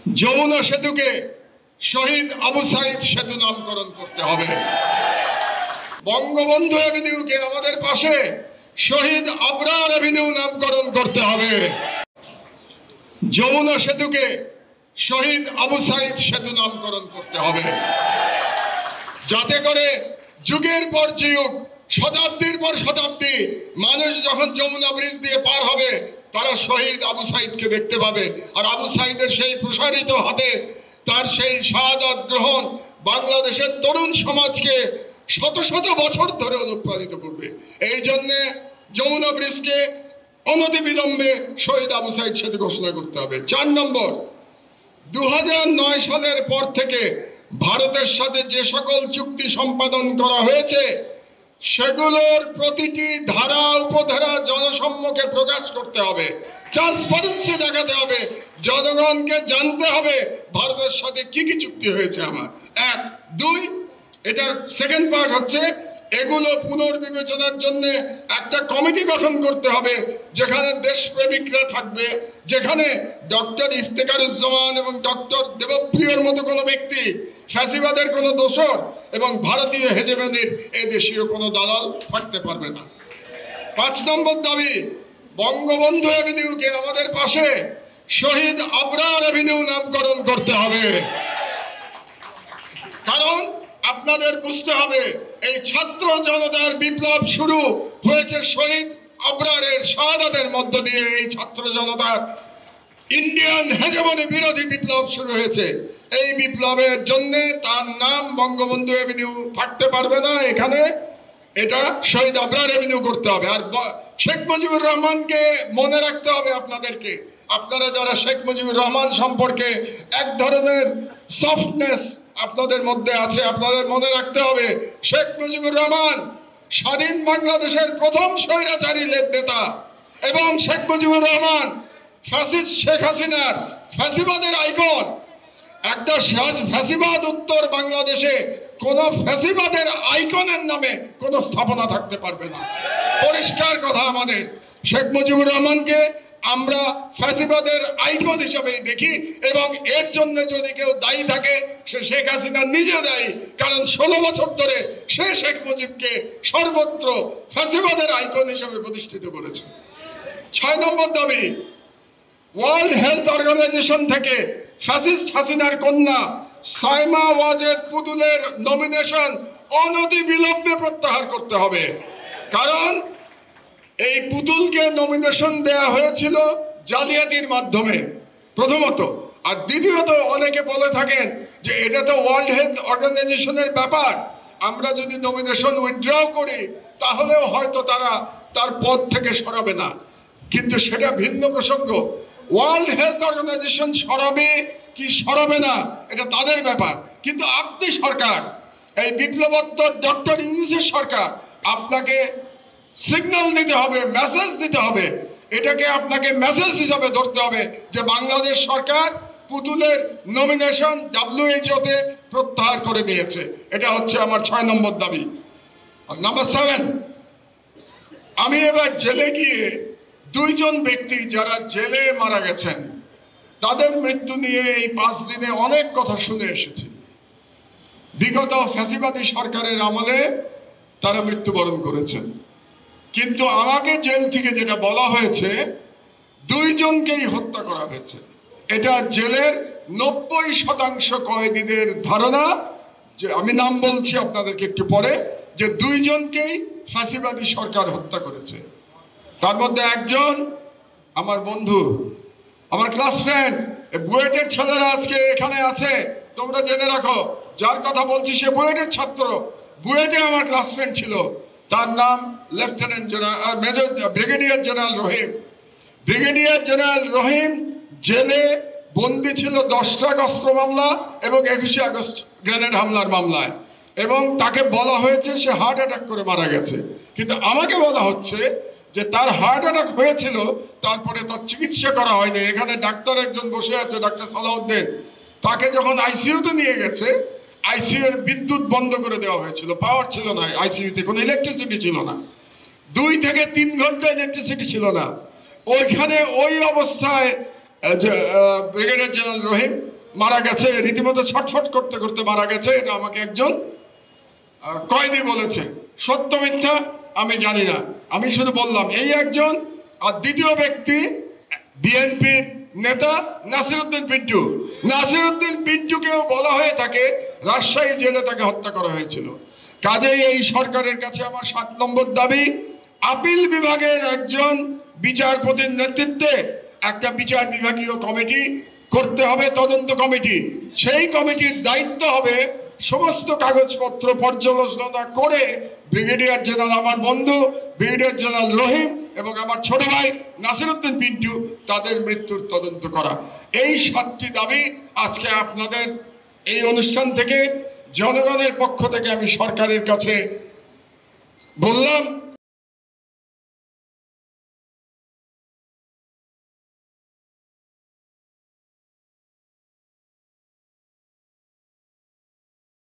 যমুনা সেতুকে শহীদ আবু সাইদ সেতু নামকরণ করতে হবে। বঙ্গবন্ধু এভিনিউকে আমাদের পাশে শহীদ আবরার এভিনিউ নামকরণ করতে হবে। যমুনা সেতুকে শহীদ আবু সাইদ সেতু নামকরণ করতে হবে, যাতে করে যুগের পর যুগ, শতাব্দীর পর শতাব্দী মানুষ যখন যমুনা ব্রিজ দিয়ে পার হবে তারা শহীদ আবু সাইদকে দেখতে পাবে। আর আবু সাইদের সেই প্রসারিত হাতে তার সেই শাহাদাত গ্রহণ বাংলাদেশের তরুণ সমাজকে শত শত বছর ধরে অনুপ্রাণিত করবে। এই জন্যে যমুনা ব্রিজকে অনতিবিলম্বে শহীদ আবু সাইদ সেতু ঘোষণা করতে হবে। 4 নম্বর, 2009 সালের পর থেকে ভারতের সাথে যে সকল চুক্তি সম্পাদন করা হয়েছে সেগুলোর প্রতিটি ধারা উপধারা জনসম্মুখে প্রকাশ করতে হবে, ট্রান্সপারেন্সি দেখাতে হবে, জনগণকে জানতে হবে ভারতের সাথে কি কি চুক্তি হয়েছে আমার। 1, 2, এটার সেকেন্ড পার্ট হচ্ছে এগুলো পুনর্বিবেচনার জন্য একটা কমিটি গঠন করতে হবে যেখানে দেশপ্রেমিকরা থাকবে, যেখানে ডক্টর ইফতেখারুজ্জামান এবং ডক্টর দেবপ্রিয়র মতো কোনো ব্যক্তি, ফ্যাসিবাদের কোনো দোসর এবং ভারতীয় হেজেমনির দেশীয় কোনো দালাল থাকতে পারবে না। 5 নম্বর দাবি, বঙ্গবন্ধু এভিনিউকে আমাদের পাশে শহীদ আবরার এভিনিউ নামকরণ করতে হবে। কারণ আপনাদের বুঝতে হবে এই ছাত্র জনতার বিপ্লব শুরু হয়েছে শহীদ আবরারের শাহাদাতের মধ্য দিয়ে। এই ছাত্র জনতার ইন্ডিয়ান হেজেমনি বিরোধী বিপ্লব শুরু হয়েছে। এই বিপ্লবের জন্য তার নাম বঙ্গবন্ধু এভিনিউ থাকতে পারবে না এখানে, এটা শহীদ আবরার এভিনিউ করতে হবে। আর শেখ মুজিবুর রহমানকে মনে রাখতে হবে আপনাদেরকে। আপনারা যারা শেখ মুজিবুর রহমান সম্পর্কে এক ধরনের সফটনেস আপনাদের মধ্যে আছে, আপনাদের মনে রাখতে হবে শেখ মুজিবুর রহমান স্বাধীন বাংলাদেশের প্রথম স্বৈরাচারী নেতা এবং শেখ মুজিবুর রহমান ফ্যাসিস্ট শেখ হাসিনার ফ্যাসিবাদের আইকন। একটা ফ্যাসিবাদ উত্তর বাংলাদেশে কোন ফ্যাসিবাদের আইকনের নামে কোন স্থাপনা থাকতে পারবে না। পরিষ্কার কথা আমাদের। শেখ মুজিবুর রহমানকে আমরা ফ্যাসিবাদের আইকন হিসেবেই দেখি এবং এর জন্য যদি কেউ দায়ী থাকে সে শেখ হাসিনা নিজে দায়ী, কারণ 16 বছর ধরে সে শেখ মুজিবকে সর্বত্র ফ্যাসিবাদের আইকন হিসেবে প্রতিষ্ঠিত করেছে। 6 নম্বর দাবি, ওয়ার্ল্ড হেলথ অর্গানাইজেশন থেকে ফ্যাসিস্ট হাসিনার কন্যা সাইমা ওয়াজেদ পুতুলের নমিনেশন অনতিবিলম্বে প্রত্যাহার করতে হবে। কারণ এই পুতুলকে নমিনেশন দেয়া হয়েছিল জালিয়াতির মাধ্যমে প্রথমত, আর দ্বিতীয়ত অনেকে বলে থাকেন যে এটা তো ওয়ার্ল্ড হেলথ অর্গানাইজেশনের ব্যাপার, আমরা যদি নমিনেশন উইথড্র করি তাহলেও হয়তো তারা তার পদ থেকে সরাবে না। কিন্তু সেটা ভিন্ন প্রসঙ্গ। ওয়ার্ল্ড হেলথ অর্গানাইজেশন সরাবে কি সরাবে না এটা তাদের ব্যাপার, কিন্তু আপনি সরকার, এই বিপ্লবোত্তর ডক্টর ইউনূসের সরকার, আপনাকে সিগন্যাল দিতে হবে, মেসেজ দিতে হবে। এটাকে আপনাকে মেসেজ হিসাবে ধরতে হবে যে বাংলাদেশ সরকার পুতুলের নমিনেশন WHO-তে প্রত্যাহার করে দিয়েছে। এটা হচ্ছে আমার 6 নম্বর দাবি। আর নাম্বার 7, আমি এবার জেলে গিয়ে 2 জন ব্যক্তি যারা জেলে মারা গেছেন তাদের মৃত্যু নিয়ে এই 5 দিনে অনেক কথা শুনে এসেছি। বিগত ফ্যাসিবাদী সরকারের আমলে তারা মৃত্যুবরণ করেছেন, কিন্তু আমাকে জেল থেকে যেটা বলা হয়েছে 2 জনকেই হত্যা করা হয়েছে। এটা জেলের 90% কয়েদিদের ধারণা, যে আমি নাম বলছি আপনাদেরকে একটু পরে, যে 2 জনকেই ফ্যাসিবাদী সরকার হত্যা করেছে। তার মধ্যে একজন আমার বন্ধু, আমার ক্লাস ফ্রেন্ড, বুয়েটের ছেলেরা আজকে এখানে আছে, তোমরা জেনে রাখো যার কথা বলছি সে বুয়েটের ছাত্র, বুয়েটে আমার ক্লাস ফ্রেন্ড ছিল। তার নাম lieutenant general major brigadier general Rahim. Brigadier general Rahim জেলে বন্দি ছিল 10টা অস্ত্র মামলা এবং 21শে আগস্ট গ্রেনেড হামলার মামলায়, এবং তাকে বলা হয়েছে সে হার্ট অ্যাটাক করে মারা গেছে। কিন্তু আমাকে বলা হচ্ছে যে তার হার্ট অ্যাটাক হয়েছিল, তারপরে তার চিকিৎসা করা হয়নি। এখানে ডাক্তার একজন বসে আছে, ডাক্তার সালাউদ্দিন, তাকে যখন আইসিইউতে নিয়ে গেছে আইসিইউ এর বিদ্যুৎ বন্ধ করে দেওয়া হয়েছিল, পাওয়ার ছিল না, আইসিইউতে কোনো ইলেকট্রিসিটি ছিল না, 2 থেকে 3 ঘন্টা ইলেকট্রিসিটি ছিল না। ওইখানে ওই অবস্থায় ব্রিগেডিয়ার জেনারেল রহিম মারা গেছে, রীতিমতো ছটফট করতে করতে মারা গেছে, এটা আমাকে একজন কয়েদি বলেছে। সত্য মিথ্যা আমি জানি না, আমি শুধু বললাম এই একজন। আর দ্বিতীয় ব্যক্তি বিএনপির নেতা নাসিরউদ্দিন পিন্টু। নাসিরউদ্দিন পিন্টুকেও বলা হয়ে থাকে রাজশাহী জেলে তাকে হত্যা করা হয়েছিল। কাজেই এই সরকারের কাছে আমার 7 নম্বর দাবি, আপিল বিভাগের একজন বিচারপতির নেতৃত্বে একটা বিচার বিভাগীয় কমিটি করতে হবে, তদন্ত কমিটি। সেই কমিটির দায়িত্ব হবে সমস্ত কাগজপত্র পর্যালোচনা করে ব্রিগেডিয়ার জেনারেল আমার বন্ধু ব্রিগেডিয়ার জেনারেল রহিম এবং আমার ছোট ভাই নাসিরউদ্দিন পিন্টু তাদের মৃত্যুর তদন্ত করা। এই 7টি দাবি আজকে আপনাদের এই অনুষ্ঠান থেকে জনগণের পক্ষ থেকে আমি সরকারের কাছে বললাম।